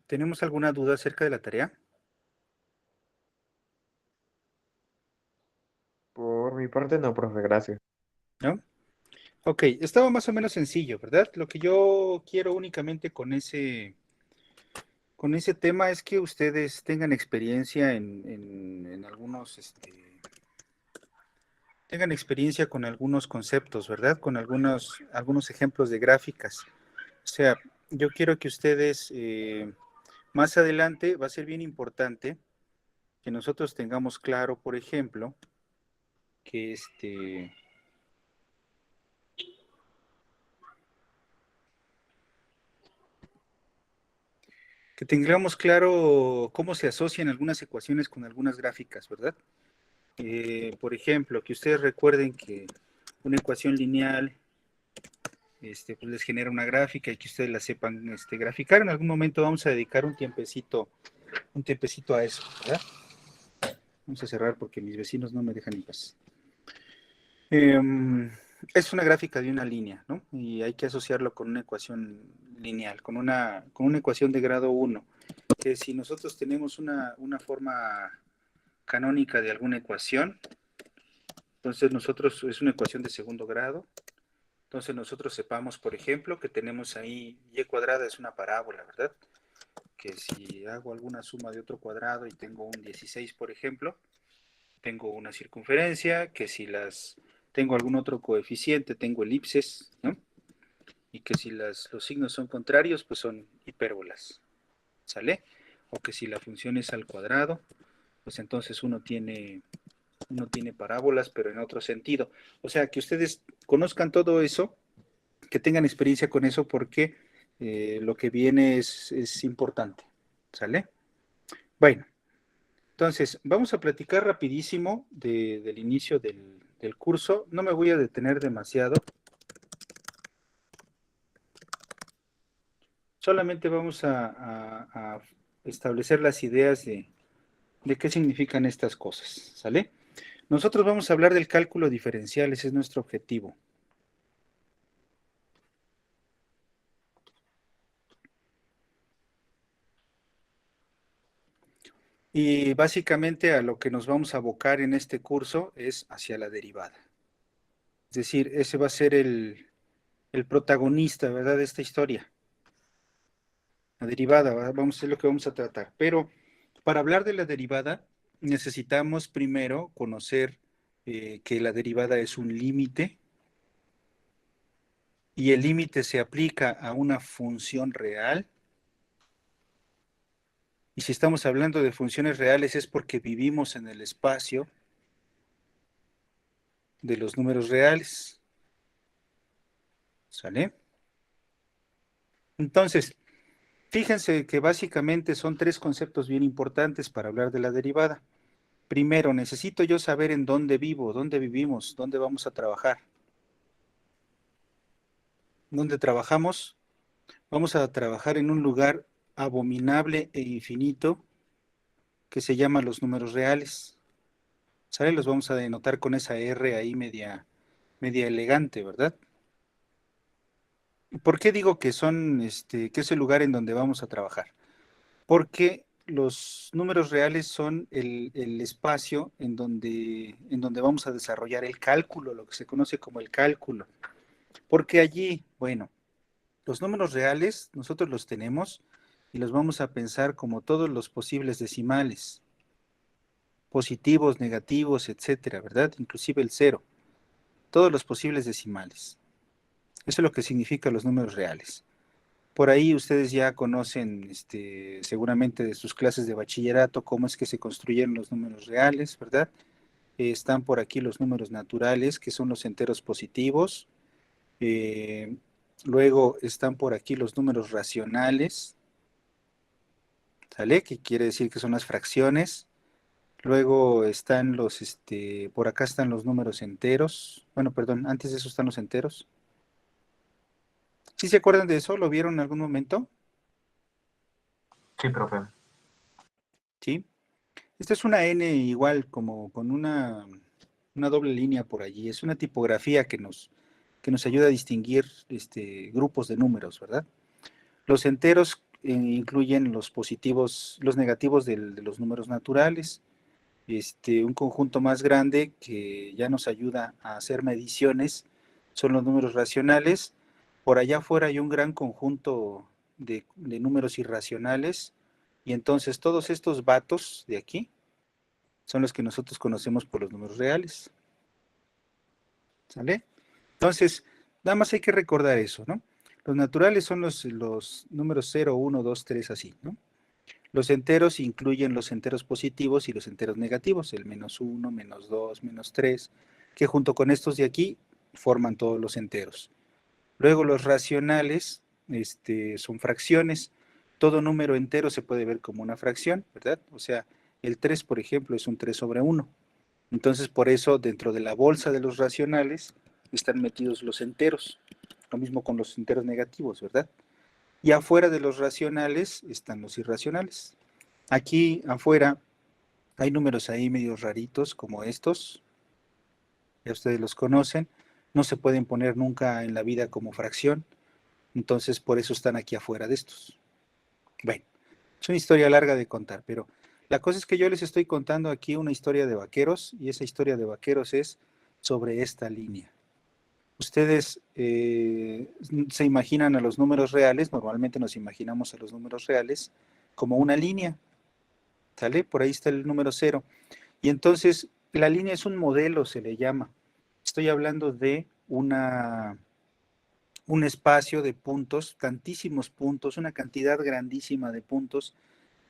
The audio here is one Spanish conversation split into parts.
¿Tenemos alguna duda acerca de la tarea? Por mi parte no, profe, gracias. ¿No? Ok, estaba más o menos sencillo, ¿verdad? Lo que yo quiero únicamente con ese tema es que ustedes tengan experiencia en algunos, tengan experiencia con algunos conceptos, ¿verdad? Con algunos ejemplos de gráficas. O sea, yo quiero que ustedes, más adelante, va a ser bien importante que nosotros tengamos claro, por ejemplo, que que tengamos claro cómo se asocian algunas ecuaciones con algunas gráficas, ¿verdad? Por ejemplo, que ustedes recuerden que una ecuación lineal pues les genera una gráfica y que ustedes la sepan graficar. En algún momento vamos a dedicar un tiempecito a eso, ¿verdad? Vamos a cerrar porque mis vecinos no me dejan en paz. Es una gráfica de una línea, ¿no? Y hay que asociarlo con una ecuación lineal, con una ecuación de grado uno, que si nosotros tenemos una forma canónica de alguna ecuación, entonces nosotros, es una ecuación de segundo grado, entonces nosotros sepamos, por ejemplo, que tenemos ahí y cuadrada es una parábola, ¿verdad? Que si hago alguna suma de otro cuadrado y tengo un 16, por ejemplo, tengo una circunferencia, que si tengo algún otro coeficiente, tengo elipses, ¿no? Y que si los signos son contrarios, pues son hipérbolas, ¿sale? O que si la función es al cuadrado, pues entonces uno tiene parábolas, pero en otro sentido. O sea, que ustedes conozcan todo eso, que tengan experiencia con eso, porque lo que viene es importante, ¿sale? Bueno, entonces, vamos a platicar rapidísimo del inicio del curso. No me voy a detener demasiado. Solamente vamos a establecer las ideas de qué significan estas cosas, ¿sale? Nosotros vamos a hablar del cálculo diferencial, ese es nuestro objetivo. Y básicamente a lo que nos vamos a abocar en este curso es hacia la derivada. Es decir, ese va a ser el protagonista, ¿verdad?, de esta historia. La derivada, ¿verdad? Vamos a hacer lo que vamos a tratar. Pero para hablar de la derivada, necesitamos primero conocer que la derivada es un límite y el límite se aplica a una función real. Y si estamos hablando de funciones reales es porque vivimos en el espacio de los números reales. ¿Sale? Entonces, fíjense que básicamente son tres conceptos bien importantes para hablar de la derivada. Primero, necesito yo saber en dónde vivo, dónde vivimos, dónde vamos a trabajar. ¿Dónde trabajamos? Vamos a trabajar en un lugar abominable e infinito que se llama los números reales. ¿Sale? Los vamos a denotar con esa R ahí media elegante, ¿verdad? ¿Por qué digo que que es el lugar en donde vamos a trabajar? Porque los números reales son el espacio en donde vamos a desarrollar el cálculo, lo que se conoce como el cálculo. Porque allí, bueno, los números reales nosotros los tenemos y los vamos a pensar como todos los posibles decimales, positivos, negativos, etcétera, ¿verdad? Inclusive el cero, todos los posibles decimales. Eso es lo que significa los números reales. Por ahí ustedes ya conocen, seguramente de sus clases de bachillerato, cómo es que se construyeron los números reales, ¿verdad? Están por aquí los números naturales, que son los enteros positivos. Eh, Luego están por aquí los números racionales, ¿sale? Que quiere decir que son las fracciones. Luego están por acá están los números enteros. Bueno, perdón, antes de eso están los enteros. ¿Sí se acuerdan de eso? ¿Lo vieron en algún momento? Sí, profe. Sí. Esta es una N igual, como con una doble línea por allí. Es una tipografía que nos ayuda a distinguir grupos de números, ¿verdad? Los enteros incluyen los positivos, los negativos de los números naturales. Un conjunto más grande que ya nos ayuda a hacer mediciones son los números racionales. Por allá afuera hay un gran conjunto de números irracionales, y entonces todos estos vatos de aquí son los que nosotros conocemos por los números reales. ¿Sale? Entonces, nada más hay que recordar eso, ¿no? Los naturales son los números 0, 1, 2, 3, así, ¿no? Los enteros incluyen los enteros positivos y los enteros negativos, el -1, -2, -3, que junto con estos de aquí forman todos los enteros. Luego los racionales son fracciones. Todo número entero se puede ver como una fracción, ¿verdad? O sea, el 3, por ejemplo, es un 3 sobre 1. Entonces, por eso, dentro de la bolsa de los racionales están metidos los enteros. Lo mismo con los enteros negativos, ¿verdad? Y afuera de los racionales están los irracionales. Aquí afuera hay números ahí medio raritos como estos. Ya ustedes los conocen. No se pueden poner nunca en la vida como fracción. Entonces, por eso están aquí afuera de estos. Bueno, es una historia larga de contar, pero la cosa es que yo les estoy contando aquí una historia de vaqueros, y esa historia de vaqueros es sobre esta línea. Ustedes se imaginan a los números reales, normalmente nos imaginamos a los números reales como una línea, ¿sale? Por ahí está el número 0. Y entonces la línea es un modelo, se le llama. Estoy hablando de un espacio de puntos, tantísimos puntos, una cantidad grandísima de puntos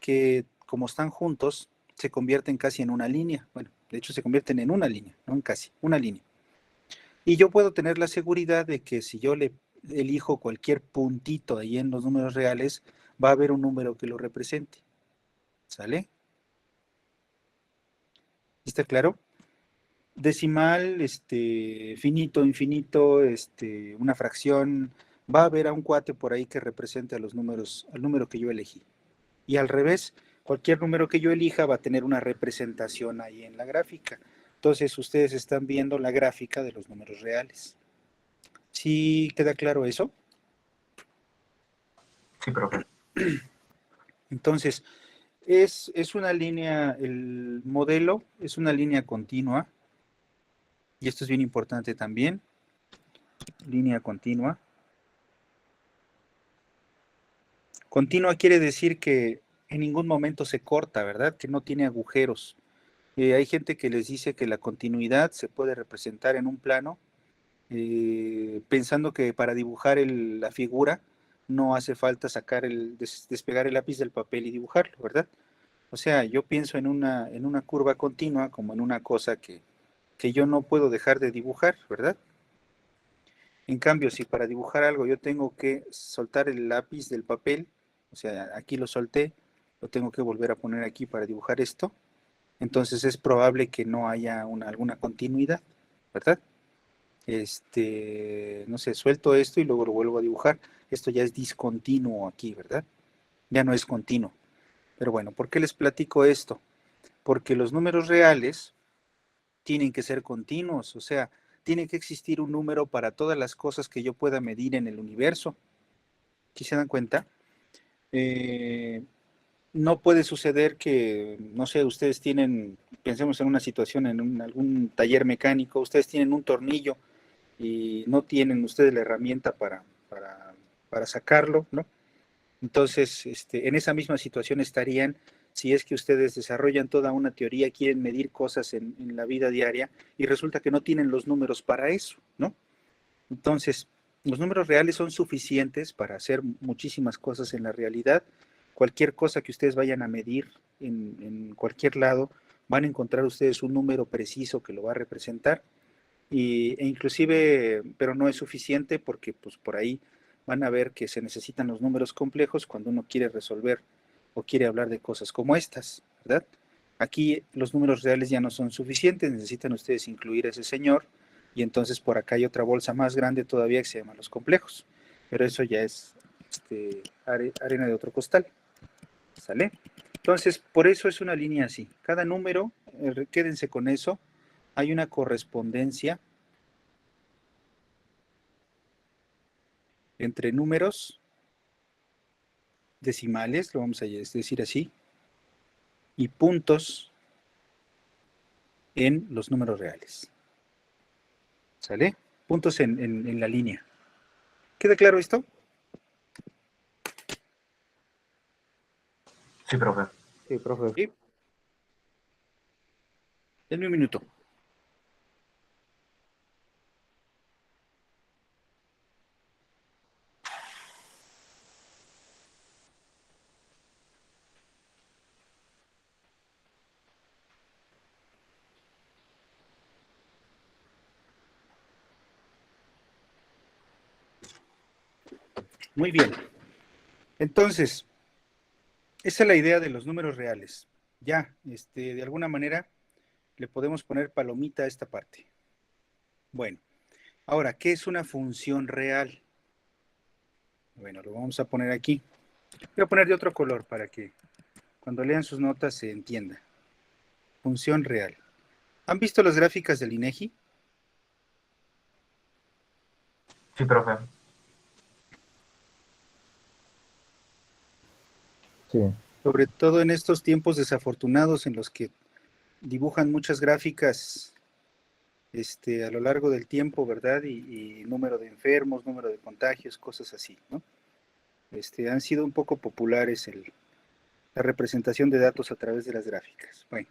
que, como están juntos, se convierten casi en una línea. Bueno, de hecho se convierten en una línea, no en casi, una línea. Y yo puedo tener la seguridad de que si yo le elijo cualquier puntito ahí en los números reales, va a haber un número que lo represente. ¿Sale? ¿Está claro? Decimal, finito, infinito, una fracción, va a haber a un cuate por ahí que represente a los números, al número que yo elegí. Y al revés, cualquier número que yo elija va a tener una representación ahí en la gráfica. Entonces ustedes están viendo la gráfica de los números reales. ¿Sí queda claro eso? Sí, profe. Entonces, es una línea, el modelo es una línea continua, y esto es bien importante también, línea continua. Continua quiere decir que en ningún momento se corta, ¿verdad? Que no tiene agujeros. Hay gente que les dice que la continuidad se puede representar en un plano, pensando que para dibujar la figura no hace falta despegar el lápiz del papel y dibujarlo, ¿verdad? O sea, yo pienso en una curva continua como en una cosa que yo no puedo dejar de dibujar, ¿verdad? En cambio, si para dibujar algo yo tengo que soltar el lápiz del papel, o sea, aquí lo solté, lo tengo que volver a poner aquí para dibujar esto, entonces es probable que no haya alguna continuidad, ¿verdad? No sé, suelto esto y luego lo vuelvo a dibujar. Esto ya es discontinuo aquí, ¿verdad? Ya no es continuo. Pero bueno, ¿por qué les platico esto? Porque los números reales tienen que ser continuos, o sea, tiene que existir un número para todas las cosas que yo pueda medir en el universo. ¿Sí se dan cuenta? No puede suceder que, no sé, ustedes tienen, pensemos en una situación, en algún taller mecánico, ustedes tienen un tornillo y no tienen ustedes la herramienta para sacarlo, ¿no? Entonces, en esa misma situación estarían si es que ustedes desarrollan toda una teoría, quieren medir cosas en la vida diaria y resulta que no tienen los números para eso, ¿no? Entonces, los números reales son suficientes para hacer muchísimas cosas en la realidad. Cualquier cosa que ustedes vayan a medir en cualquier lado, van a encontrar ustedes un número preciso que lo va a representar. E inclusive, pero no es suficiente porque pues por ahí van a ver que se necesitan los números complejos cuando uno quiere resolver o quiere hablar de cosas como estas, ¿verdad? Aquí los números reales ya no son suficientes, necesitan ustedes incluir a ese señor, y entonces por acá hay otra bolsa más grande todavía que se llama los complejos, pero eso ya es arena de otro costal, ¿sale? Entonces, por eso es una línea así. Cada número, quédense con eso, hay una correspondencia entre números decimales, lo vamos a decir así, y puntos en los números reales. ¿Sale? Puntos en la línea. ¿Queda claro esto? Sí, profe. Sí, profe. Sí. Denme un minuto. Muy bien. Entonces, esa es la idea de los números reales. Ya, de alguna manera le podemos poner palomita a esta parte. Bueno, ahora, ¿qué es una función real? Bueno, lo vamos a poner aquí. Voy a poner de otro color para que cuando lean sus notas se entienda. Función real. ¿Han visto las gráficas del INEGI? Sí, profe. Sí. Sobre todo en estos tiempos desafortunados en los que dibujan muchas gráficas a lo largo del tiempo, ¿verdad? Y número de enfermos, número de contagios, cosas así, ¿no? Han sido un poco populares la representación de datos a través de las gráficas. Bueno,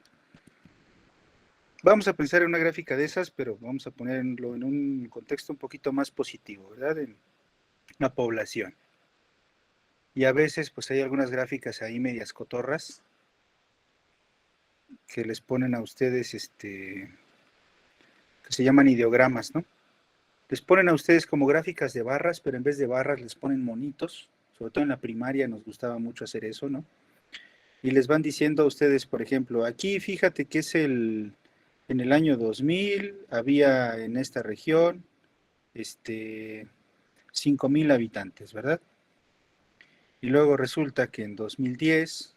vamos a pensar en una gráfica de esas, pero vamos a ponerlo en un contexto un poquito más positivo, ¿verdad? En la población. Y a veces, pues hay algunas gráficas ahí medias cotorras que les ponen a ustedes, que se llaman ideogramas, ¿no? Les ponen a ustedes como gráficas de barras, pero en vez de barras les ponen monitos. Sobre todo en la primaria nos gustaba mucho hacer eso, ¿no? Y les van diciendo a ustedes, por ejemplo, aquí fíjate que en el año 2000 había en esta región, 5,000 habitantes, ¿verdad? Y luego resulta que en 2010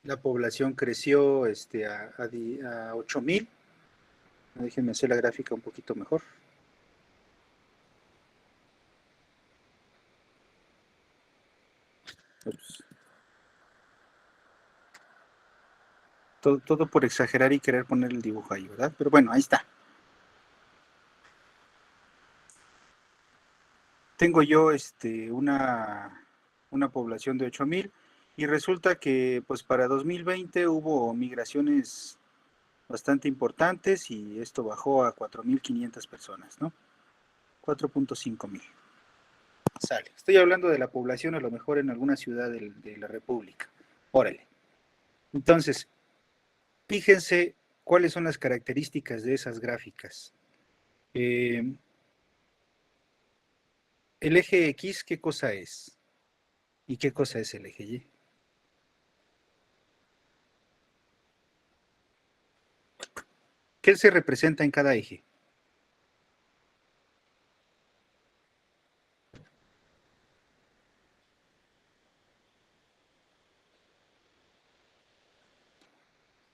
la población creció a 8,000. Déjenme hacer la gráfica un poquito mejor. Ups. Todo por exagerar y querer poner el dibujo ahí, ¿verdad? Pero bueno, ahí está. Tengo yo una población de 8,000 y resulta que pues para 2020 hubo migraciones bastante importantes y esto bajó a 4,500 personas, ¿no? 4,5 mil. Sale. Estoy hablando de la población a lo mejor en alguna ciudad de la República. Órale. Entonces, fíjense cuáles son las características de esas gráficas. El eje X, ¿qué cosa es? ¿Y qué cosa es el eje Y? ¿Qué se representa en cada eje?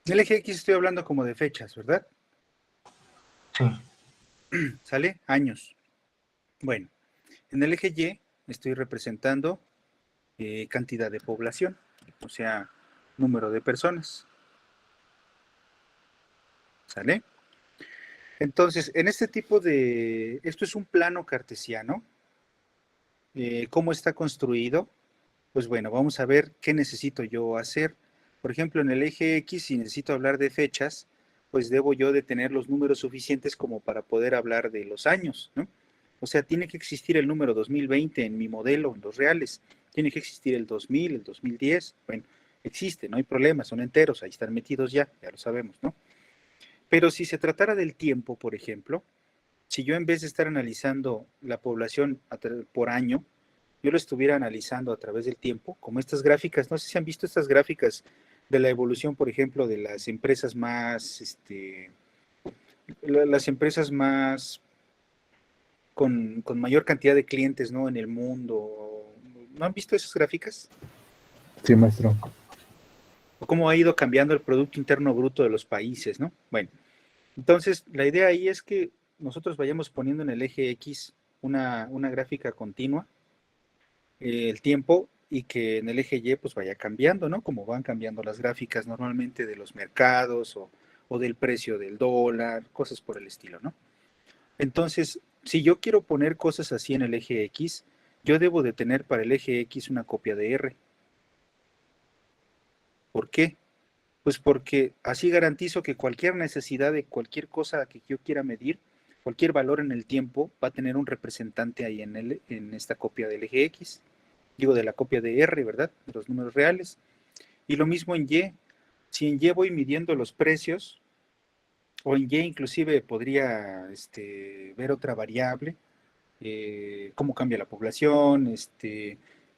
En el eje X estoy hablando como de fechas, ¿verdad? Sí. ¿Sale? Años. Bueno, en el eje Y estoy representando cantidad de población, o sea, número de personas. ¿Sale? Entonces, en este tipo esto es un plano cartesiano. ¿Cómo está construido? Pues bueno, vamos a ver qué necesito yo hacer. Por ejemplo, en el eje X, si necesito hablar de fechas, pues debo yo de tener los números suficientes como para poder hablar de los años, ¿no? O sea, tiene que existir el número 2020 en mi modelo, en los reales. Tiene que existir el 2000, el 2010. Bueno, existe, no hay problema, son enteros, ahí están metidos ya lo sabemos, ¿no? Pero si se tratara del tiempo, por ejemplo, si yo en vez de estar analizando la población por año, yo lo estuviera analizando a través del tiempo, como estas gráficas, no sé si han visto estas gráficas de la evolución, por ejemplo, de las empresas las empresas más con mayor cantidad de clientes, ¿no? En el mundo. ¿No han visto esas gráficas? Sí, maestro. O cómo ha ido cambiando el Producto Interno Bruto de los países, ¿no? Bueno, entonces la idea ahí es que nosotros vayamos poniendo en el eje X una gráfica continua, el tiempo, y que en el eje Y pues vaya cambiando, ¿no? Como van cambiando las gráficas normalmente de los mercados o del precio del dólar, cosas por el estilo, ¿no? Entonces, si yo quiero poner cosas así en el eje X, yo debo de tener para el eje X una copia de R. ¿Por qué? Pues porque así garantizo que cualquier necesidad de cualquier cosa que yo quiera medir, cualquier valor en el tiempo, va a tener un representante ahí en esta copia del eje X. Digo, de la copia de R, ¿verdad? De los números reales. Y lo mismo en Y. Si en Y voy midiendo los precios, o en Y inclusive podría ver otra variable, cómo cambia la población,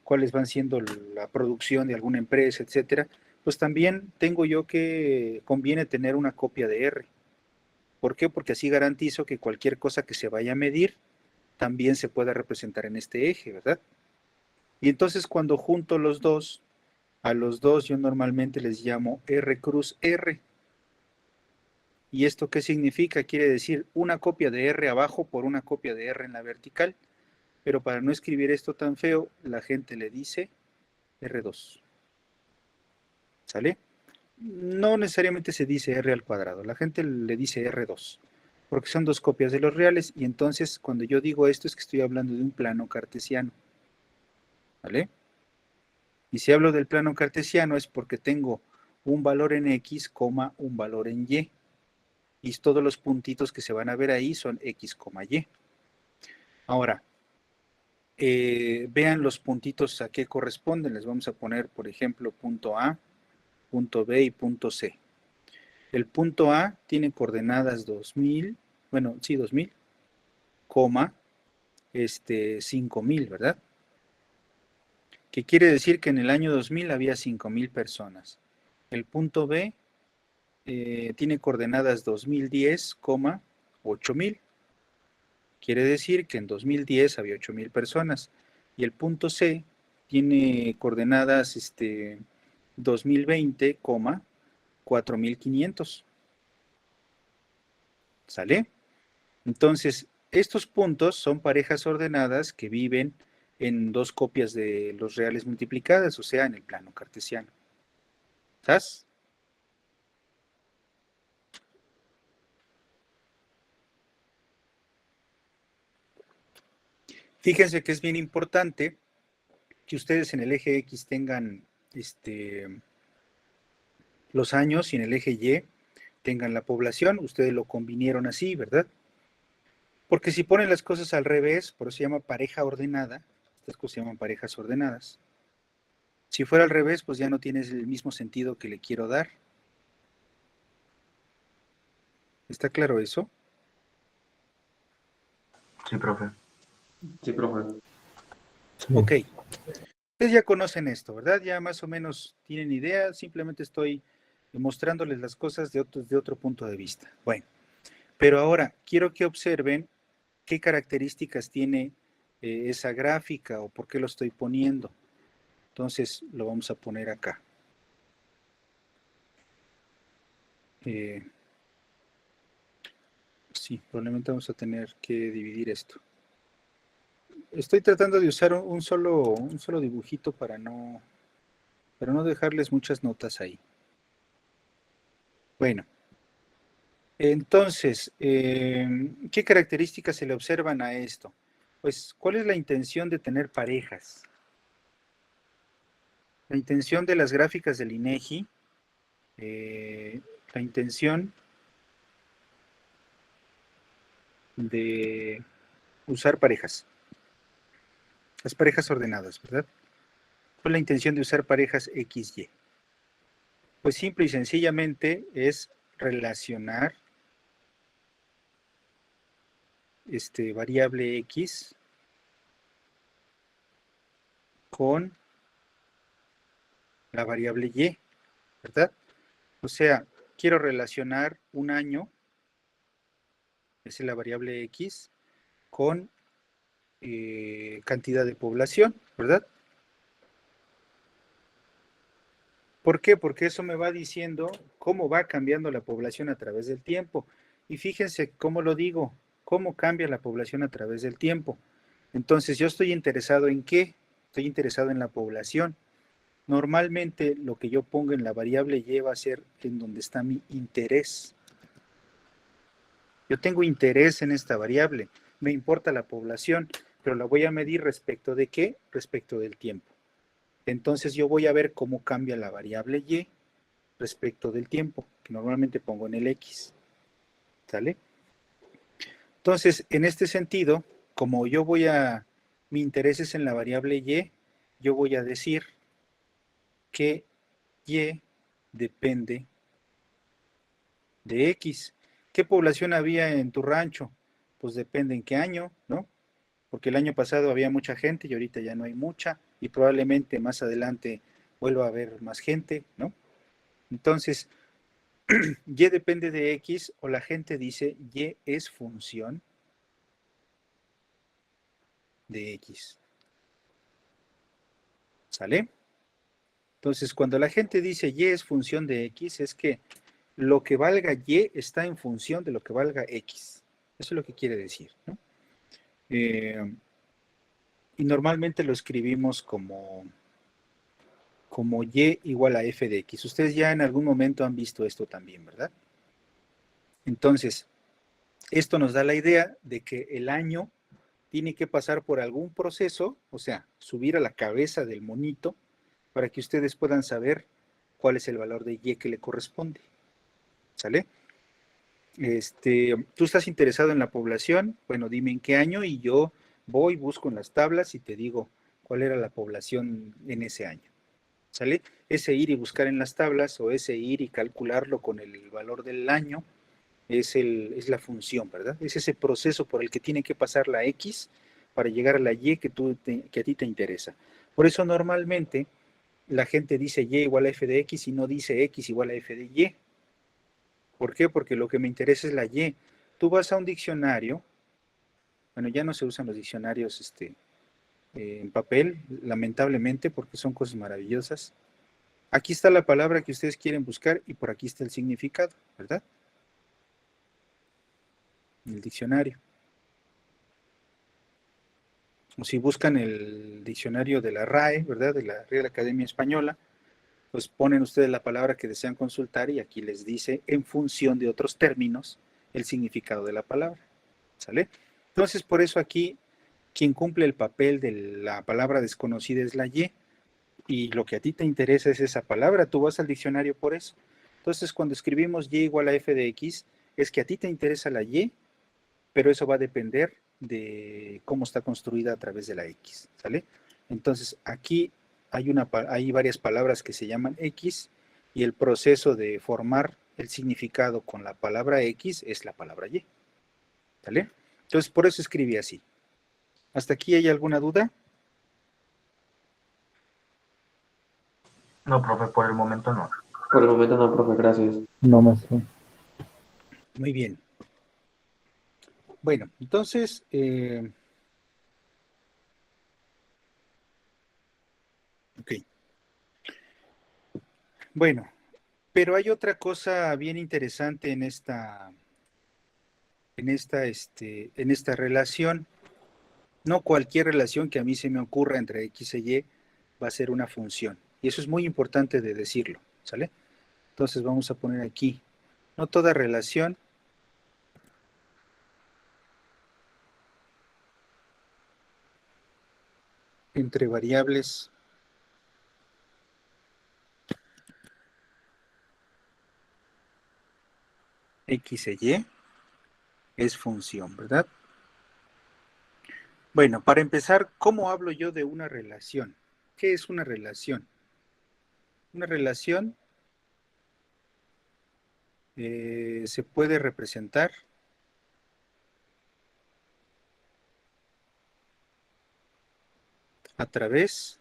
cuáles van siendo la producción de alguna empresa, etcétera, pues también tengo yo que conviene tener una copia de R. ¿Por qué? Porque así garantizo que cualquier cosa que se vaya a medir también se pueda representar en este eje, ¿verdad? Y entonces cuando junto los dos, a los dos yo normalmente les llamo R cruz R. ¿Y esto qué significa? Quiere decir una copia de R abajo por una copia de R en la vertical. Pero para no escribir esto tan feo, la gente le dice R2. ¿Sale? No necesariamente se dice R al cuadrado, la gente le dice R2, porque son dos copias de los reales, y entonces cuando yo digo esto es que estoy hablando de un plano cartesiano. ¿Vale? Y si hablo del plano cartesiano es porque tengo un valor en X, un valor en Y. Y todos los puntitos que se van a ver ahí son X, Y. Ahora, vean los puntitos a qué corresponden. Les vamos a poner, por ejemplo, punto A, punto B y punto C. El punto A tiene coordenadas 2000, bueno, sí, 2000, coma, 5000, ¿verdad? Que quiere decir que en el año 2000 había 5000 personas. El punto B tiene coordenadas 2010, 8000. Quiere decir que en 2010 había 8000 personas. Y el punto C tiene coordenadas 2020, 4500. ¿Sale? Entonces, estos puntos son parejas ordenadas que viven en dos copias de los reales multiplicadas, o sea, en el plano cartesiano. ¿Estás? Fíjense que es bien importante que ustedes en el eje X tengan los años y en el eje Y tengan la población. Ustedes lo convinieron así, ¿verdad? Porque si ponen las cosas al revés, por eso se llama pareja ordenada, estas cosas se llaman parejas ordenadas. Si fuera al revés, pues ya no tiene el mismo sentido que le quiero dar. ¿Está claro eso? Sí, profe. Sí, profe. Sí. Ok. Ustedes ya conocen esto, ¿verdad? Ya más o menos tienen idea, simplemente estoy mostrándoles las cosas de otro punto de vista. Bueno, pero ahora quiero que observen qué características tiene esa gráfica o por qué lo estoy poniendo. Entonces lo vamos a poner acá. Sí, probablemente vamos a tener que dividir esto. Estoy tratando de usar un solo dibujito para no dejarles muchas notas ahí. Bueno, entonces, ¿qué características se le observan a esto? Pues, ¿cuál es la intención de tener parejas? La intención de las gráficas del INEGI, la intención de usar parejas, las parejas ordenadas, ¿verdad? ¿Cuál es la intención de usar parejas XY? Pues simple y sencillamente es relacionar variable X con la variable Y, ¿verdad? O sea, quiero relacionar un año, esa es la variable X, con cantidad de población, ¿verdad? ¿Por qué? Porque eso me va diciendo cómo va cambiando la población a través del tiempo. Y fíjense cómo lo digo, cómo cambia la población a través del tiempo. Entonces, yo estoy interesado en qué? Estoy interesado en la población. Normalmente lo que yo pongo en la variable y va a ser en donde está mi interés. Yo tengo interés en esta variable, me importa la población, pero la voy a medir respecto de qué? Respecto del tiempo. Entonces yo voy a ver cómo cambia la variable y respecto del tiempo, que normalmente pongo en el x. ¿Sale? Entonces, en este sentido, como mi interés es en la variable y, yo voy a decir que y depende de x. ¿Qué población había en tu rancho? Pues depende en qué año, ¿no? Porque el año pasado había mucha gente y ahorita ya no hay mucha y probablemente más adelante vuelva a haber más gente, ¿no? Entonces, y depende de x o la gente dice y es función de x. ¿Sale? Entonces, cuando la gente dice y es función de x, es que lo que valga y está en función de lo que valga x. Eso es lo que quiere decir, ¿no? Y normalmente lo escribimos como y igual a f de x. Ustedes ya en algún momento han visto esto también, ¿verdad? Entonces, esto nos da la idea de que el año tiene que pasar por algún proceso, o sea, subir a la cabeza del monito para que ustedes puedan saber cuál es el valor de y que le corresponde. ¿Sale? ¿Tú estás interesado en la población? Bueno, dime en qué año y yo voy, busco en las tablas y te digo cuál era la población en ese año. ¿Sale? Ese ir y buscar en las tablas o ese ir y calcularlo con el valor del año es la función, ¿verdad? Es ese proceso por el que tiene que pasar la X para llegar a la Y que a ti te interesa. Por eso normalmente la gente dice Y igual a F de X y no dice X igual a F de Y. ¿Por qué? Porque lo que me interesa es la Y. Tú vas a un diccionario, bueno, ya no se usan los diccionarios en papel, lamentablemente, porque son cosas maravillosas. Aquí está la palabra que ustedes quieren buscar y por aquí está el significado, ¿verdad? En el diccionario. O si buscan el diccionario de la RAE, ¿verdad? De la Real Academia Española, pues ponen ustedes la palabra que desean consultar y aquí les dice, en función de otros términos, el significado de la palabra. ¿Sale? Entonces, por eso aquí, quien cumple el papel de la palabra desconocida es la y lo que a ti te interesa es esa palabra, tú vas al diccionario por eso. Entonces, cuando escribimos y igual a f de x, es que a ti te interesa la y, pero eso va a depender de cómo está construida a través de la x, ¿sale? Entonces, aquí hay varias palabras que se llaman x y el proceso de formar el significado con la palabra x es la palabra y, ¿sale? Entonces, por eso escribí así. ¿Hasta aquí hay alguna duda? No, profe, por el momento no. Por el momento no, profe, gracias. No, maestro. Muy bien. Bueno, entonces, ok. Bueno, pero hay otra cosa bien interesante en esta relación. No cualquier relación que a mí se me ocurra entre X e Y va a ser una función. Y eso es muy importante de decirlo, ¿sale? Entonces vamos a poner aquí, no toda relación entre variables X e Y es función, ¿verdad? Bueno, para empezar, ¿cómo hablo yo de una relación? ¿Qué es una relación? Una relación se puede representar a través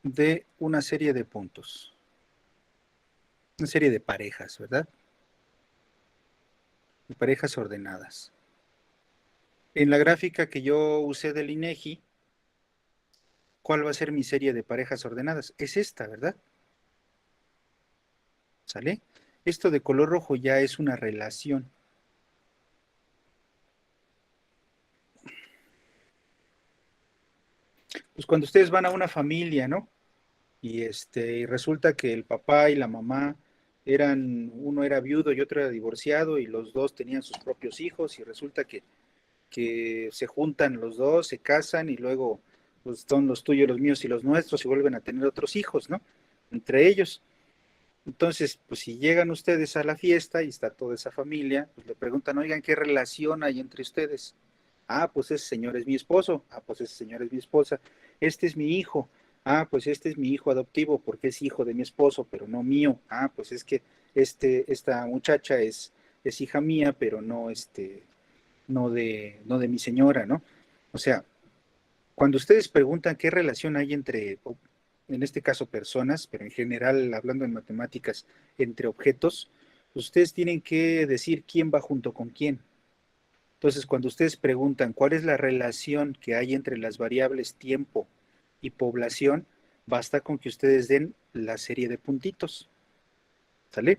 de una serie de puntos, una serie de parejas, ¿verdad? De parejas ordenadas. En la gráfica que yo usé del INEGI, ¿cuál va a ser mi serie de parejas ordenadas? Es esta, ¿verdad? ¿Sale? Esto de color rojo ya es una relación. pues cuando ustedes van a una familia, ¿no? Y resulta que el papá y la mamá uno era viudo y otro era divorciado y los dos tenían sus propios hijos y resulta que se juntan los dos, se casan y luego pues, son los tuyos, los míos y los nuestros y vuelven a tener otros hijos, ¿no? Entre ellos. Entonces, pues si llegan ustedes a la fiesta y está toda esa familia, pues le preguntan, oigan, ¿qué relación hay entre ustedes? Ah, pues ese señor es mi esposo. Ah, pues ese señor es mi esposa. Este es mi hijo. Ah, pues este es mi hijo adoptivo porque es hijo de mi esposo, pero no mío. Ah, pues es que esta muchacha es hija mía, pero no, no de mi señora, ¿no? O sea, cuando ustedes preguntan qué relación hay entre, en este caso personas, pero en general, hablando en matemáticas, entre objetos, pues ustedes tienen que decir quién va junto con quién. Entonces, cuando ustedes preguntan cuál es la relación que hay entre las variables tiempo y población, basta con que ustedes den la serie de puntitos. ¿Sale?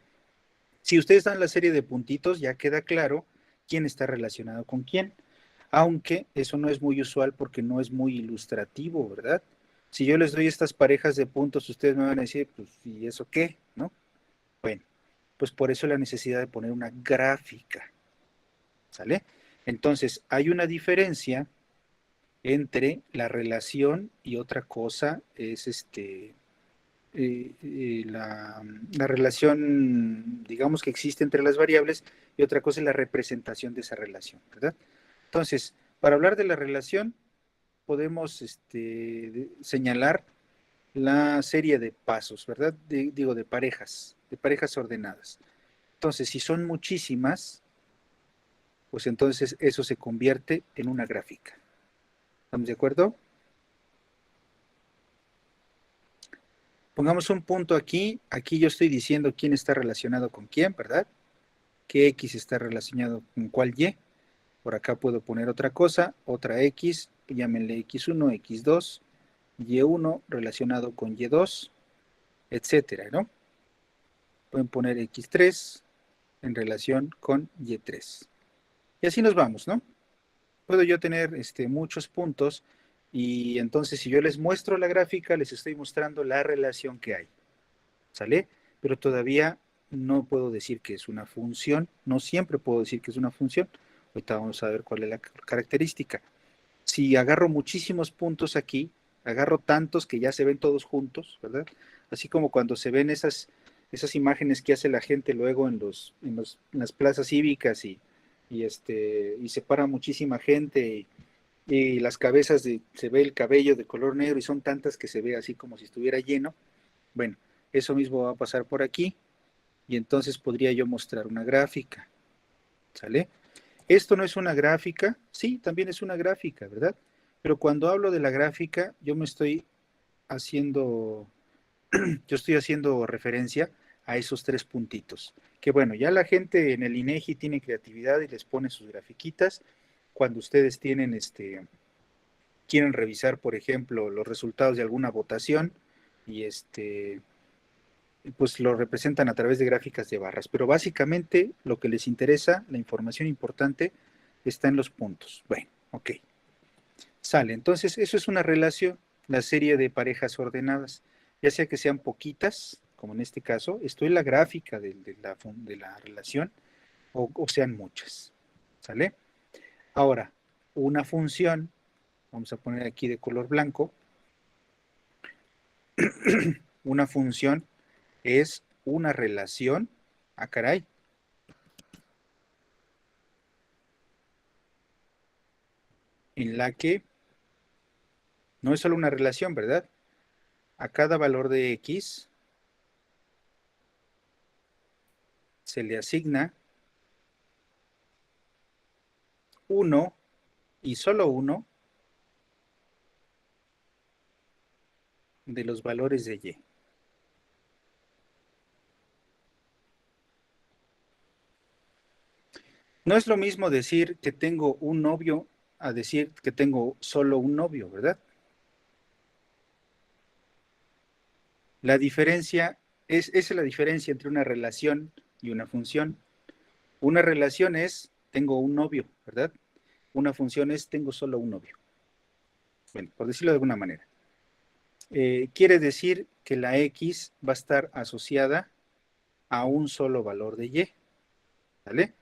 Si ustedes dan la serie de puntitos, ya queda claro quién está relacionado con quién. Aunque eso no es muy usual porque no es muy ilustrativo, ¿verdad? Si yo les doy estas parejas de puntos, ustedes me van a decir, pues, ¿y eso qué? ¿No? Bueno, pues por eso la necesidad de poner una gráfica. ¿Sale? Entonces, hay una diferencia entre la relación y otra cosa es la relación, digamos, que existe entre las variables y otra cosa es la representación de esa relación, ¿verdad? Entonces, para hablar de la relación, podemos señalar la serie de pasos, ¿verdad? Digo, de parejas ordenadas. Entonces, si son muchísimas, pues entonces eso se convierte en una gráfica. ¿Estamos de acuerdo? Pongamos un punto aquí. Aquí yo estoy diciendo quién está relacionado con quién, ¿verdad? ¿Qué X está relacionado con cuál Y? Por acá puedo poner otra cosa, otra X, llámenle X1, X2, Y1 relacionado con Y2, etcétera, ¿no? Pueden poner X3 en relación con Y3. Y así nos vamos, ¿no? Puedo yo tener muchos puntos y entonces si yo les muestro la gráfica, les estoy mostrando la relación que hay, ¿sale? Pero todavía no puedo decir que es una función, no siempre puedo decir que es una función. Ahorita vamos a ver cuál es la característica. Si agarro muchísimos puntos aquí, agarro tantos que ya se ven todos juntos, ¿verdad? Así como cuando se ven esas imágenes que hace la gente luego en las plazas cívicas y se para muchísima gente y las cabezas se ve el cabello de color negro y son tantas que se ve así como si estuviera lleno. Bueno, eso mismo va a pasar por aquí y entonces podría yo mostrar una gráfica, ¿sale? Esto no es una gráfica, sí, también es una gráfica, ¿verdad? Pero cuando hablo de la gráfica, haciendo, yo estoy haciendo referencia a esos tres puntitos. Que bueno, ya la gente en el INEGI tiene creatividad y les pone sus grafiquitas. Cuando ustedes quieren revisar, por ejemplo, los resultados de alguna votación y pues lo representan a través de gráficas de barras. Pero básicamente lo que les interesa, la información importante, está en los puntos. Bueno, ok. Sale. Entonces, eso es una relación, la serie de parejas ordenadas. Ya sea que sean poquitas, como en este caso, esto es la gráfica de la relación, o sean muchas. ¿Sale? Ahora, una función, vamos a poner aquí de color blanco, una función es una relación, ah caray, en la que no es solo una relación, ¿verdad? A cada valor de X se le asigna uno y solo uno de los valores de Y. No es lo mismo decir que tengo un novio a decir que tengo solo un novio, ¿verdad? La diferencia esa es la diferencia entre una relación y una función. Una relación es tengo un novio, ¿verdad? Una función es tengo solo un novio. Bueno, por decirlo de alguna manera. Quiere decir que la X va a estar asociada a un solo valor de Y, ¿vale?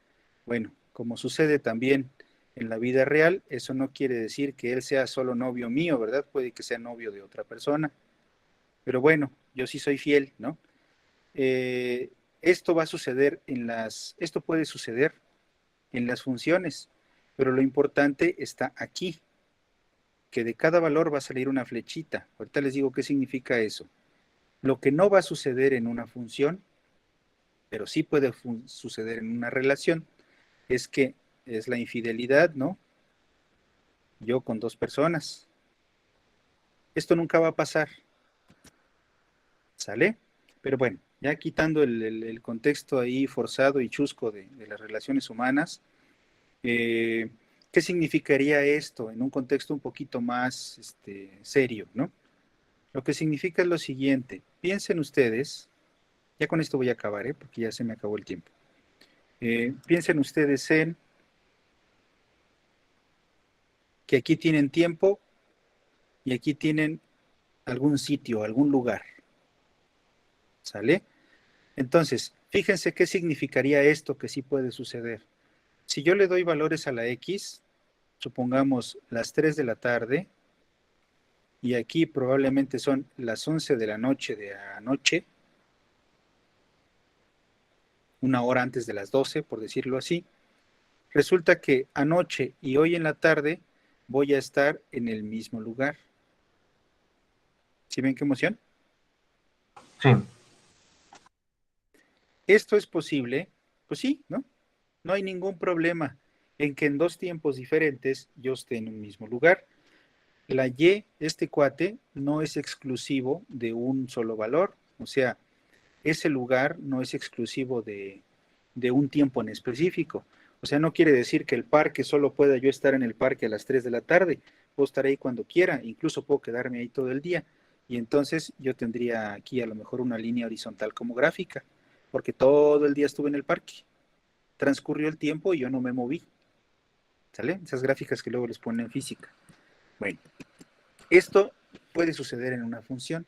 Bueno, como sucede también en la vida real, eso no quiere decir que él sea solo novio mío, ¿verdad? Puede que sea novio de otra persona. Pero bueno, yo sí soy fiel, ¿no? Esto va a suceder esto puede suceder en las funciones, pero lo importante está aquí, que de cada valor va a salir una flechita. Ahorita les digo qué significa eso. Lo que no va a suceder en una función, pero sí puede suceder en una relación, es que es la infidelidad, ¿no? Yo con dos personas. Esto nunca va a pasar, ¿sale? Pero bueno, ya quitando el contexto ahí forzado y chusco de las relaciones humanas, ¿qué significaría esto en un contexto un poquito más serio, ¿no? Lo que significa es lo siguiente, piensen ustedes, ya con esto voy a acabar, porque ya se me acabó el tiempo. Piensen ustedes en que aquí tienen tiempo y aquí tienen algún sitio, algún lugar, ¿sale? Entonces, fíjense qué significaría esto que sí puede suceder. Si yo le doy valores a la X, supongamos las 3 de la tarde, y aquí probablemente son las 11 de la noche de anoche, una hora antes de las 12, por decirlo así, resulta que anoche y hoy en la tarde voy a estar en el mismo lugar. ¿Sí ven qué emoción? Sí, ¿Esto es posible? Pues sí, ¿no? No hay ningún problema en que en dos tiempos diferentes yo esté en un mismo lugar. La Y, este cuate, no es exclusivo de un solo valor, o sea, ese lugar no es exclusivo de un tiempo en específico. O sea, no quiere decir que el parque solo pueda yo estar en el parque a las 3 de la tarde. Puedo estar ahí cuando quiera, incluso puedo quedarme ahí todo el día. Y entonces yo tendría aquí a lo mejor una línea horizontal como gráfica, porque todo el día estuve en el parque. Transcurrió el tiempo y yo no me moví. ¿Sale? Esas gráficas que luego les ponen en física. Bueno, esto puede suceder en una función.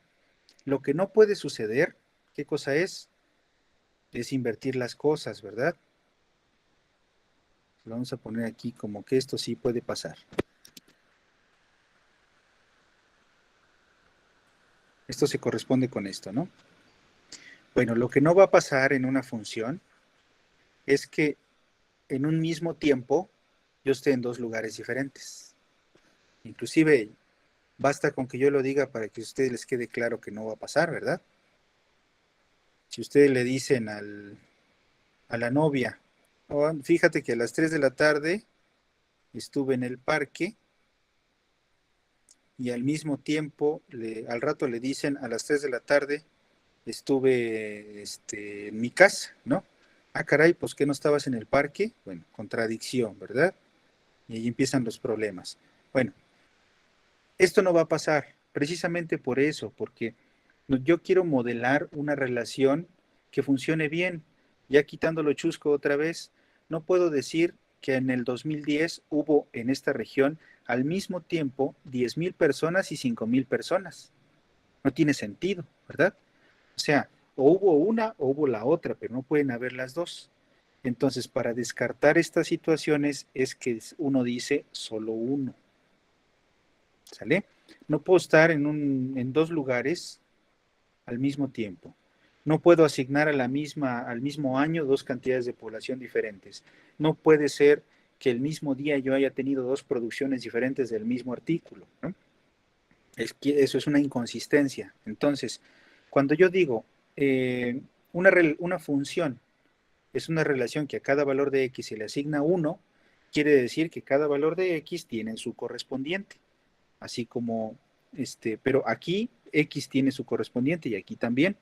Lo que no puede suceder, ¿qué cosa es? Es invertir las cosas, ¿verdad? Lo vamos a poner aquí como que esto sí puede pasar. Esto se corresponde con esto, ¿no? Bueno, lo que no va a pasar en una función es que en un mismo tiempo yo esté en dos lugares diferentes. Inclusive basta con que yo lo diga para que a ustedes les quede claro que no va a pasar, ¿verdad? Si ustedes le dicen a la novia, oh, fíjate que a las 3 de la tarde estuve en el parque y al mismo tiempo, al rato le dicen a las 3 de la tarde estuve en mi casa, ¿no? Ah, caray, pues que no estabas en el parque. Bueno, contradicción, ¿verdad? Y ahí empiezan los problemas. Bueno, esto no va a pasar precisamente por eso, porque yo quiero modelar una relación que funcione bien. Ya quitándolo chusco otra vez, no puedo decir que en el 2010 hubo en esta región al mismo tiempo 10,000 personas y 5,000 personas. No tiene sentido, ¿verdad? O sea, o hubo una o hubo la otra, pero no pueden haber las dos. Entonces, para descartar estas situaciones es que uno dice solo uno. ¿Sale? No puedo estar en dos lugares al mismo tiempo. No puedo asignar al mismo año dos cantidades de población diferentes. No puede ser que el mismo día yo haya tenido dos producciones diferentes del mismo artículo, ¿no? Eso es una inconsistencia. Entonces, cuando yo digo una función es una relación que a cada valor de x se le asigna 1, quiere decir que cada valor de x tiene su correspondiente. Así como, pero aquí x tiene su correspondiente y aquí también.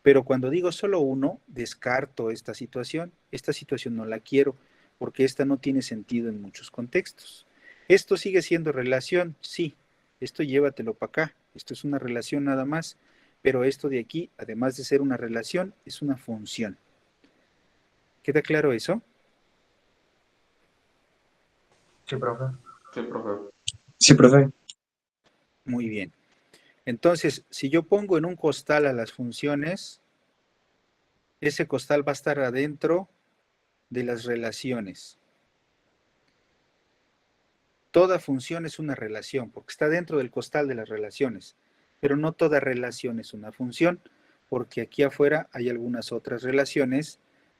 Pero cuando digo solo uno, descarto esta situación. Esta situación no la quiero porque esta no tiene sentido en muchos contextos. ¿Esto sigue siendo relación? Sí. Esto llévatelo para acá. Esto es una relación nada más. Pero esto de aquí, además de ser una relación, es una función. ¿Queda claro eso? sí, profe. Sí, profe. Sí, profe. Muy bien. Entonces, si yo pongo en un costal a las funciones, ese costal va a estar adentro de las relaciones. Toda función es una relación, porque está dentro del costal de las relaciones, pero no toda relación es una función, porque aquí afuera hay algunas otras relaciones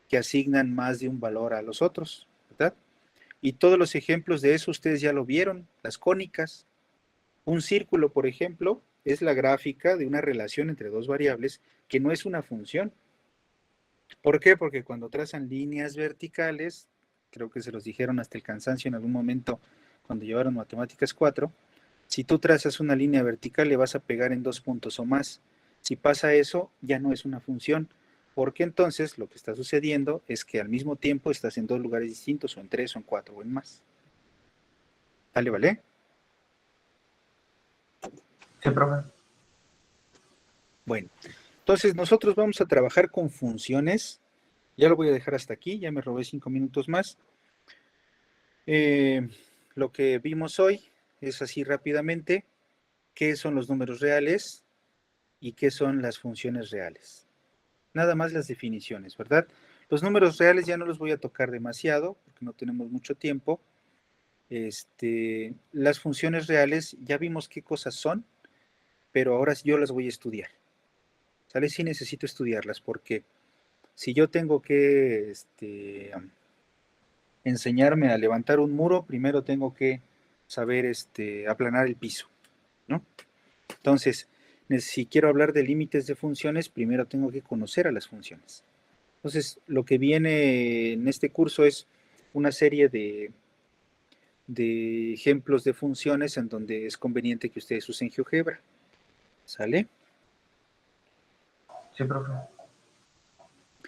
que asignan más de un valor a los otros, ¿verdad? Y todos los ejemplos de eso ustedes ya lo vieron, las cónicas. Un círculo, por ejemplo, es la gráfica de una relación entre dos variables que no es una función. ¿Por qué? Porque cuando trazan líneas verticales, creo que se los dijeron hasta el cansancio en algún momento cuando llevaron matemáticas 4, si tú trazas una línea vertical le vas a pegar en 2 puntos o más. Si pasa eso, ya no es una función, porque entonces lo que está sucediendo es que al mismo tiempo estás en 2 lugares distintos, o en 3, o en 4, o en más. ¿Vale, vale? Sí, profe. Bueno, entonces nosotros vamos a trabajar con funciones. Ya lo voy a dejar hasta aquí, ya me robé 5 minutos más. Lo que vimos hoy es así rápidamente, qué son los números reales y qué son las funciones reales. Nada más las definiciones, ¿verdad? Los números reales ya no los voy a tocar demasiado porque no tenemos mucho tiempo. Las funciones reales ya vimos qué cosas son, pero ahora yo las voy a estudiar. ¿Sale? Sí necesito estudiarlas porque si yo tengo que enseñarme a levantar un muro, primero tengo que saber aplanar el piso, ¿no? Entonces, si quiero hablar de límites de funciones, primero tengo que conocer a las funciones. Entonces, lo que viene en este curso es una serie de ejemplos de funciones en donde es conveniente que ustedes usen GeoGebra. ¿Sale? Sí, profe.